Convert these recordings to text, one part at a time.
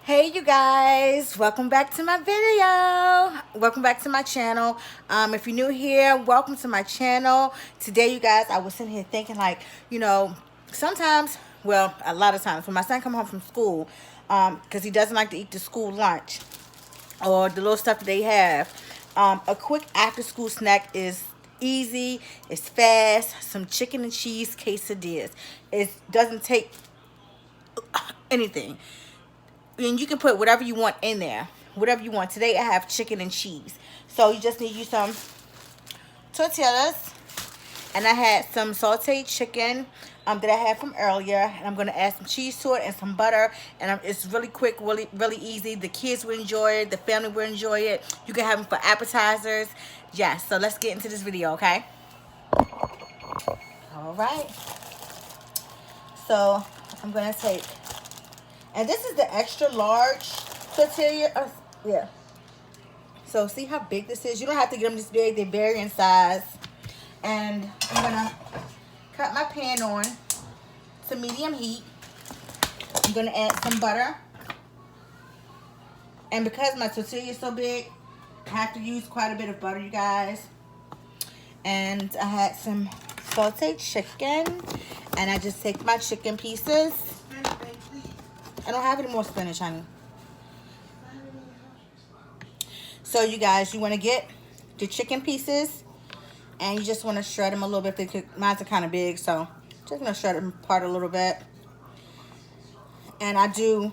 Hey you guys, welcome back to my video. Welcome back to my channel. If you're new here, welcome to my channel. Today you guys, I was sitting here thinking like, sometimes, well, a lot of times when my son come home from school, because he doesn't like to eat the school lunch or the little stuff that they have, a quick after school snack is easy, it's fast, some chicken and cheese quesadillas. It doesn't take anything, and you can put whatever you want in there, whatever you want. Today I have chicken and cheese, so you just need you some tortillas, and I had some sauteed chicken that I had from earlier, and I'm gonna add some cheese to it and some butter, and it's really quick, really easy. The kids will enjoy it, the family will enjoy it. You can have them for appetizers. Yes, so let's get into this video. Okay, all right, so I'm gonna take, and this is the extra large tortilla. Yeah. So see how big this is? You don't have to get them this big. They vary in size. And I'm going to cut my pan on to medium heat. I'm going to add some butter. And because my tortilla is so big, I have to use quite a bit of butter, you guys. And I had some sauteed chicken. And I just take my chicken pieces. I don't have any more spinach, honey. So you guys, you want to get the chicken pieces and you just want to shred them a little bit. Mine's are kind of big, so just going to shred them apart a little bit. And I do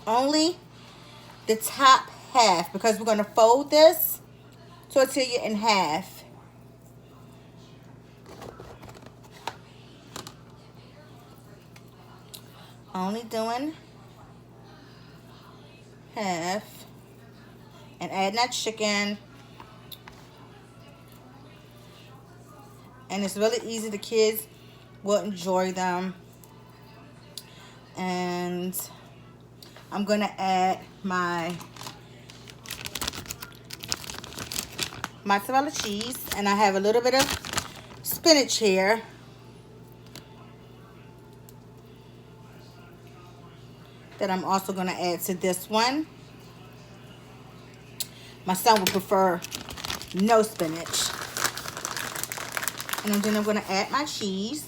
only the top half because we're going to fold this tortilla in half. Only doing half. And add that chicken. And it's really easy. The kids will enjoy them. And I'm going to add my mozzarella cheese. And I have a little bit of spinach here. That I'm also going to add to this one. My son would prefer no spinach. And then I'm going to add my cheese.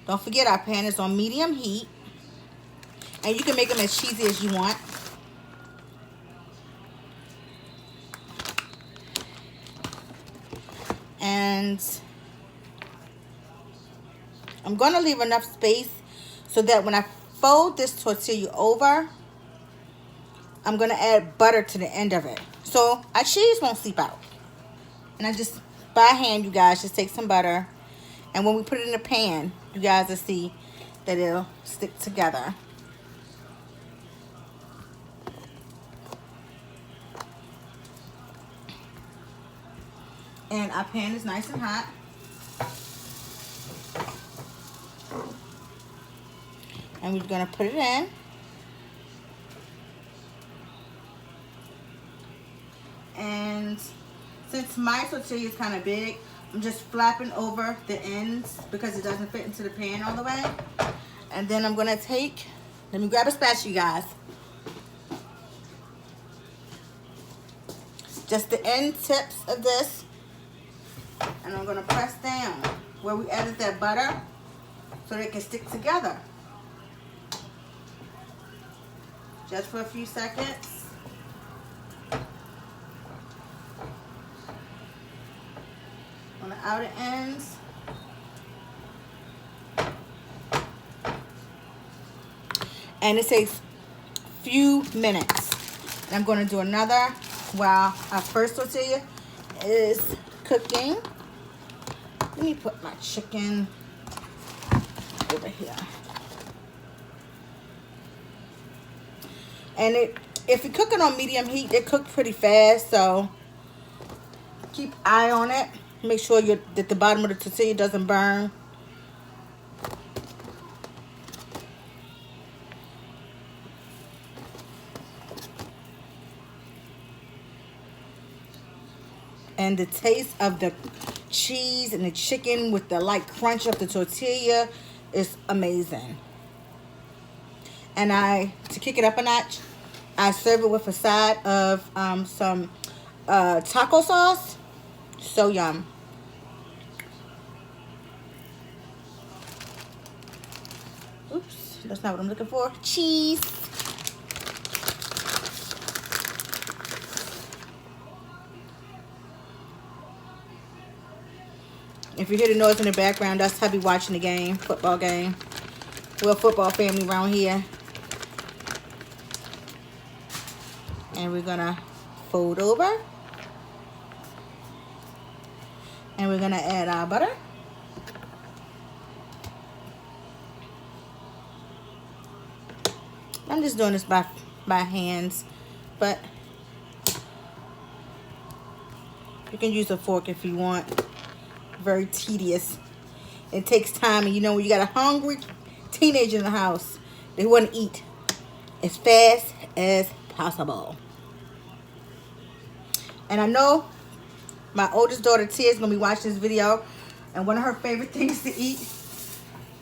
Don't forget our pan is on medium heat. And you can make them as cheesy as you want. And I'm going to leave enough space so that when I fold this tortilla over, I'm going to add butter to the end of it. So our cheese won't seep out. And I just, by hand, you guys, just take some butter. And when we put it in the pan, you guys will see that it'll stick together. And our pan is nice and hot. And we're going to put it in. And since my tortilla is kind of big, I'm just flapping over the ends because it doesn't fit into the pan all the way. And then I'm going to take, let me grab a spatula, you guys. Just the end tips of this. And I'm going to press down where we added that butter so they can stick together. Just for a few seconds. On the outer ends. And it takes a few minutes. And I'm going to do another while our first tortilla is cooking. Let me put my chicken over here. And if you cook it on medium heat, it cooks pretty fast, so keep eye on it. Make sure that the bottom of the tortilla doesn't burn. And the taste of the cheese and the chicken with the light crunch of the tortilla is amazing. And to kick it up a notch, I serve it with a side of some taco sauce. So yum. Oops, that's not what I'm looking for. Cheese. If you hear the noise in the background, that's Hubby watching the game, football game. We're a football family around here. And we're gonna fold over. And we're gonna add our butter. I'm just doing this by hands, but you can use a fork if you want. Very tedious. It takes time, and you know when you got a hungry teenager in the house, they want to eat as fast as possible. And I know my oldest daughter Tia is gonna be watching this video, and one of her favorite things to eat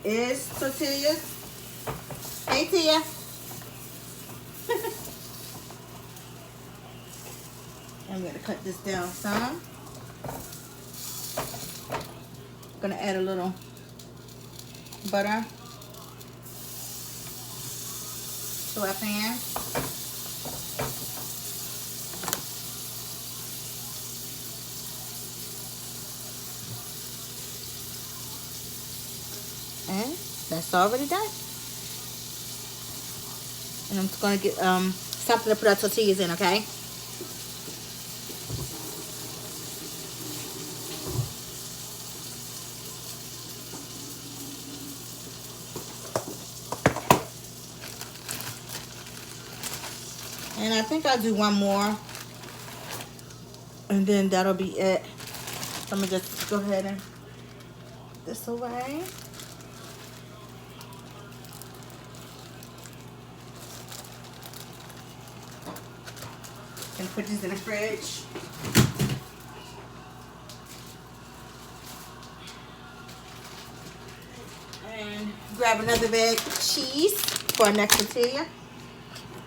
is tortillas. Hey Tia. I'm gonna cut this down some. Gonna add a little butter to our pan. And that's already done. And I'm just gonna get something to put our tortillas in, okay? And I think I'll do one more, and then that'll be it. So I'm gonna just go ahead and put this away. And put this in the fridge. And grab another bag of cheese for our next tortilla.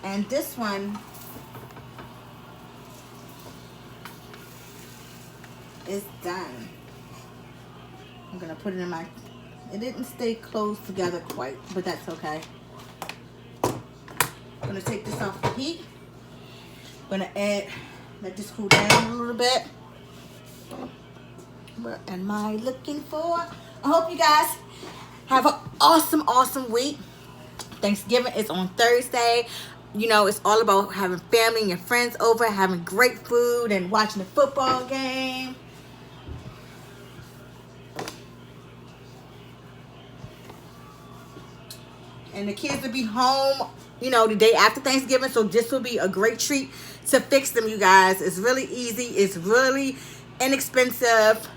And this one is done. I'm gonna put it in my, it didn't stay close together quite, but that's okay. I'm gonna take this off the heat. I'm gonna let this cool down a little bit. What am I looking for? I hope you guys have an awesome week. Thanksgiving is on Thursday. You know, it's all about having family and your friends over, having great food, and watching the football game. And the kids will be home, you know, the day after Thanksgiving. So this will be a great treat to fix them, you guys. It's really easy. It's really inexpensive.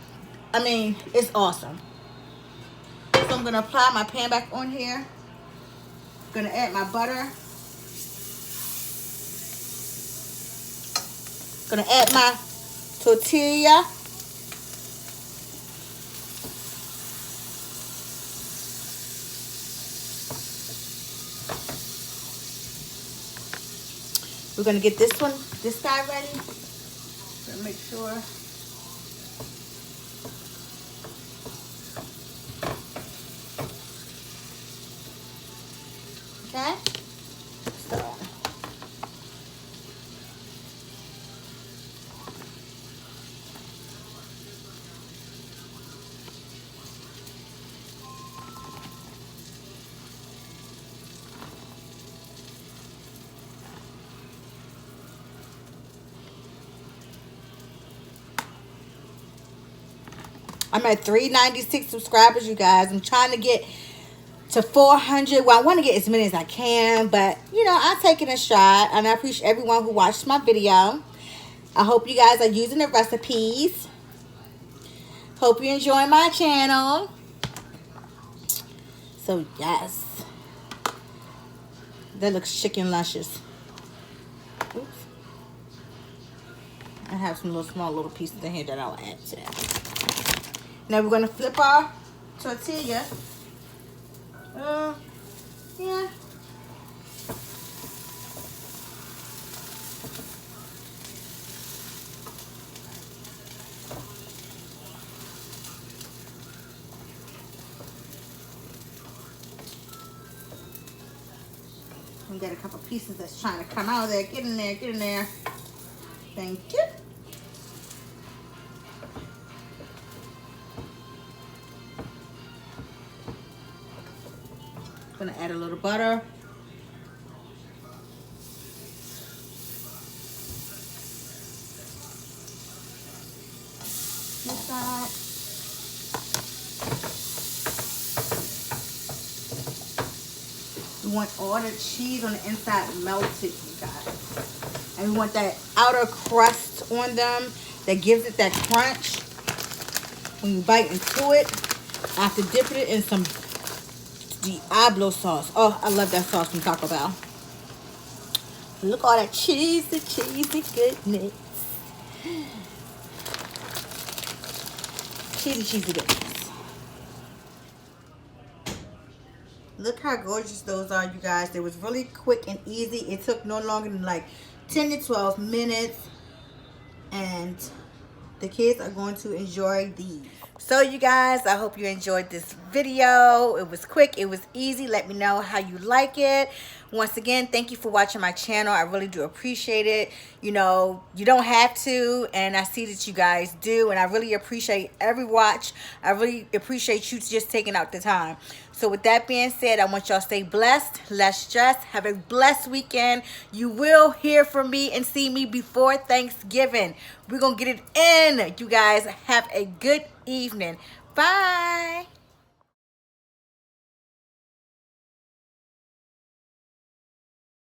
I mean, it's awesome. So I'm going to apply my pan back on here. Going to add my butter. Going to add my tortilla. We're going to get this side ready. Gonna make sure. Okay. So. I'm at 396 subscribers, you guys. I'm trying to get to 400. Well, I want to get as many as I can, but you know, I'll take it in stride. And I appreciate everyone who watched my video. I hope you guys are using the recipes. Hope you enjoy my channel. So yes, that looks chicken luscious. Oops. I have some small little pieces in here that I'll add to that. Now we're gonna flip our tortilla. Yeah. We got a couple pieces that's trying to come out of there. Get in there, get in there. Thank you. Gonna add a little butter. Like that. We want all the cheese on the inside melted, you guys. And we want that outer crust on them that gives it that crunch. When you bite into it, I have to dip it in some Diablo sauce. Oh, I love that sauce from Taco Bell. Look at all that cheesy goodness. Cheesy goodness. Look how gorgeous those are, you guys. They was really quick and easy. It took no longer than like 10 to 12 minutes. And the kids are going to enjoy these. So you guys, I hope you enjoyed this video. It was quick, it was easy. Let me know how you like it. Once again, thank you for watching my channel. I really do appreciate it. You know, you don't have to, and I see that you guys do, and I really appreciate every watch. I really appreciate you just taking out the time. So with that being said, I want y'all to stay blessed, less stress, have a blessed weekend. You will hear from me and see me before Thanksgiving. We're going to get it in. You guys have a good evening. Bye.